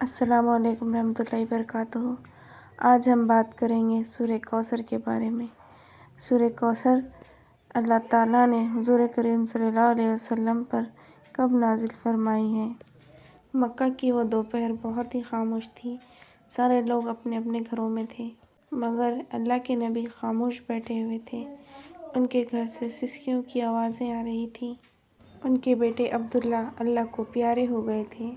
السلام علیکم ورحمۃ اللہ وبرکاتہ۔ آج ہم بات کریں گے سورہ کوثر کے بارے میں۔ سورہ کوثر اللہ تعالیٰ نے حضور کریم صلی اللہ علیہ وسلم پر کب نازل فرمائی ہے؟ مکہ کی وہ دوپہر بہت ہی خاموش تھی۔ سارے لوگ اپنے اپنے گھروں میں تھے، مگر اللہ کے نبی خاموش بیٹھے ہوئے تھے۔ ان کے گھر سے سسکیوں کی آوازیں آ رہی تھیں۔ ان کے بیٹے عبداللہ اللہ کو پیارے ہو گئے تھے۔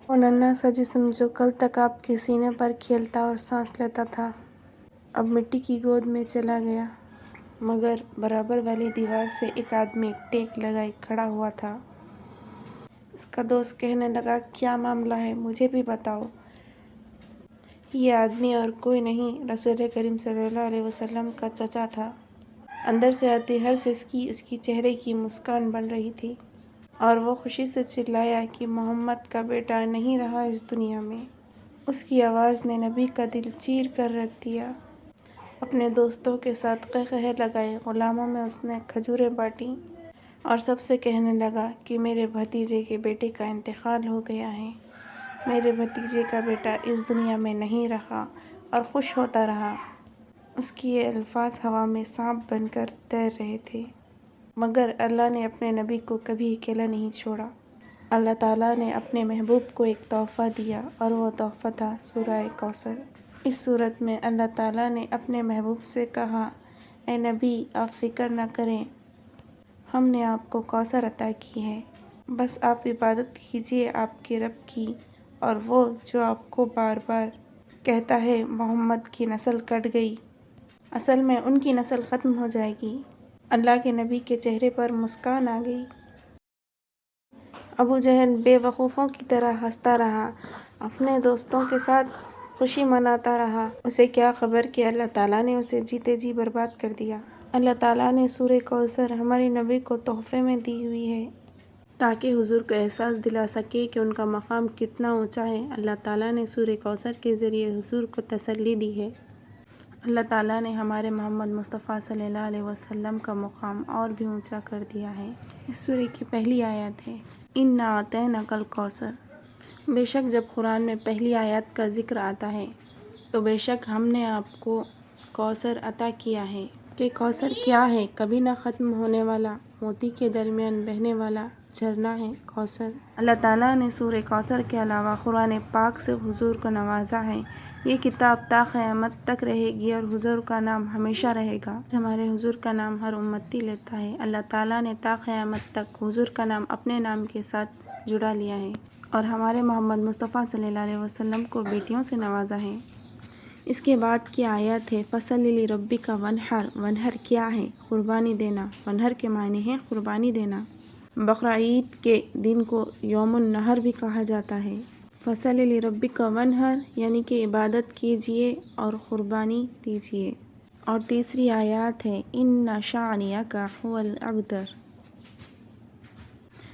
وہ ننھا سا جسم جو کل تک آپ کے سینے پر کھیلتا اور سانس لیتا تھا، اب مٹی کی گود میں چلا گیا۔ مگر برابر والی دیوار سے ایک آدمی ٹیک لگائے کھڑا ہوا تھا۔ اس کا دوست کہنے لگا، کیا معاملہ ہے، مجھے بھی بتاؤ۔ یہ آدمی اور کوئی نہیں، رسول کریم صلی اللہ علیہ وسلم کا چچا تھا۔ اندر سے آتی ہر سسکی اس کی چہرے کی مسکان بن رہی تھی، اور وہ خوشی سے چلایا کہ محمد کا بیٹا نہیں رہا اس دنیا میں۔ اس کی آواز نے نبی کا دل چیر کر رکھ دیا۔ اپنے دوستوں کے ساتھ قہقہے لگائے، غلاموں میں اس نے کھجوریں بانٹیں اور سب سے کہنے لگا کہ میرے بھتیجے کے بیٹے کا انتقال ہو گیا ہے۔ میرے بھتیجے کا بیٹا اس دنیا میں نہیں رہا، اور خوش ہوتا رہا۔ اس کی یہ الفاظ ہوا میں سانپ بن کر تیر رہے تھے، مگر اللہ نے اپنے نبی کو کبھی اکیلا نہیں چھوڑا۔ اللہ تعالیٰ نے اپنے محبوب کو ایک تحفہ دیا، اور وہ تحفہ تھا سورہ کوثر۔ اس سورت میں اللہ تعالیٰ نے اپنے محبوب سے کہا، اے نبی، آپ فکر نہ کریں، ہم نے آپ کو کوثر عطا کی ہے، بس آپ عبادت کیجیے آپ کے رب کی۔ اور وہ جو آپ کو بار بار کہتا ہے محمد کی نسل کٹ گئی، اصل میں ان کی نسل ختم ہو جائے گی۔ اللہ کے نبی کے چہرے پر مسکان آ گئی۔ ابو جہل بے وقوفوں کی طرح ہنستا رہا، اپنے دوستوں کے ساتھ خوشی مناتا رہا۔ اسے کیا خبر کہ اللہ تعالیٰ نے اسے جیتے جی برباد کر دیا۔ اللہ تعالیٰ نے سورہ کوثر ہمارے نبی کو تحفے میں دی ہوئی ہے، تاکہ حضور کو احساس دلا سکے کہ ان کا مقام کتنا اونچا ہے۔ اللہ تعالیٰ نے سورہ کوثر کے ذریعے حضور کو تسلی دی ہے۔ اللہ تعالیٰ نے ہمارے محمد مصطفیٰ صلی اللہ علیہ وسلم کا مقام اور بھی اونچا کر دیا ہے۔ اس سورہ کی پہلی آیت ہے، اِنَّا أَعْطَيْنَاكَ الْكَوْثَرَ۔ بے شک جب قرآن میں پہلی آیت کا ذکر آتا ہے تو بے شک ہم نے آپ کو کوثر عطا کیا ہے۔ کہ کوثر کیا ہے؟ کبھی نہ ختم ہونے والا، موتی کے درمیان بہنے والا جھرنا ہے کوثر۔ اللہ تعالیٰ نے سورہ کوثر کے علاوہ قرآن پاک سے حضور کو نوازا ہے۔ یہ کتاب تا قیامت تک رہے گی، اور حضور کا نام ہمیشہ رہے گا۔ ہمارے حضور کا نام ہر امتی لیتا ہے۔ اللہ تعالیٰ نے تا قیامت تک حضور کا نام اپنے نام کے ساتھ جڑا لیا ہے، اور ہمارے محمد مصطفیٰ صلی اللہ علیہ وسلم کو بیٹیوں سے نوازا ہے۔ اس کے بعد کی آیت ہے، فَصَلِّ لِرَبِّكَ وَانْحَرْ۔ وانحر کیا ہے؟ قربانی دینا۔ وانحر کے معنی ہے قربانی دینا۔ بقرہ عید کے دن کو یوم النحر بھی کہا جاتا ہے۔ فَصَلِّ لِرَبِّكَ وَانْحَرْ یعنی کہ عبادت کیجیے اور قربانی دیجیے۔ اور تیسری آیات ہے، إِنَّ شَانِئَكَ هُوَ الْأَبْتَرُ۔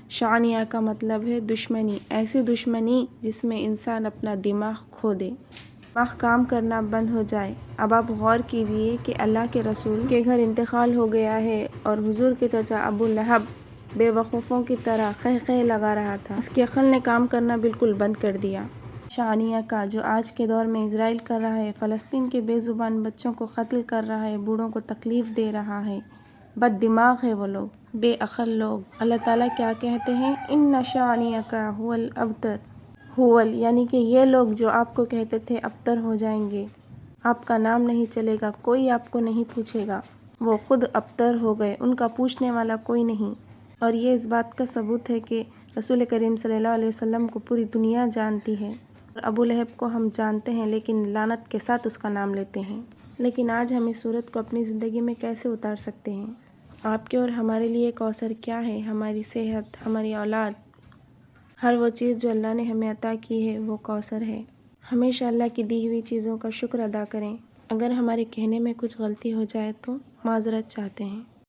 شانیہ کا مطلب ہے دشمنی، ایسی دشمنی جس میں انسان اپنا دماغ کھو دے، دماغ کام کرنا بند ہو جائے۔ اب آپ غور کیجئے کہ اللہ کے رسول کے گھر انتقال ہو گیا ہے، اور حضور کے چچا ابو لہب بے وقوفوں کی طرح قہقہے لگا رہا تھا۔ اس کی عقل نے کام کرنا بالکل بند کر دیا۔ شانیہ کا جو آج کے دور میں اسرائیل کر رہا ہے، فلسطین کے بے زبان بچوں کو قتل کر رہا ہے، بوڑھوں کو تکلیف دے رہا ہے، بد دماغ ہے وہ لوگ، بے عقل لوگ۔ اللہ تعالیٰ کیا کہتے ہیں، إِنَّ شَانِئَكَ هُوَ الْأَبْتَرُ۔ ہوول یعنی کہ یہ لوگ جو آپ کو کہتے تھے ابتر ہو جائیں گے، آپ کا نام نہیں چلے گا، کوئی آپ کو نہیں پوچھے گا، وہ خود ابتر ہو گئے، ان کا پوچھنے والا کوئی نہیں۔ اور یہ اس بات کا ثبوت ہے کہ رسول کریم صلی اللہ علیہ وسلم کو پوری دنیا جانتی ہے، اور ابو لہب کو ہم جانتے ہیں، لیکن لعنت کے ساتھ اس کا نام لیتے ہیں۔ لیکن آج ہم اس صورت کو اپنی زندگی میں کیسے اتار سکتے ہیں؟ آپ کے اور ہمارے لیے کوثر کیا ہے؟ ہماری صحت، ہماری اولاد، ہر وہ چیز جو اللہ نے ہمیں عطا کی ہے وہ کوثر ہے۔ ہمیشہ اللہ کی دی ہوئی چیزوں کا شکر ادا کریں۔ اگر ہمارے کہنے میں کچھ غلطی ہو جائے تو معذرت چاہتے ہیں۔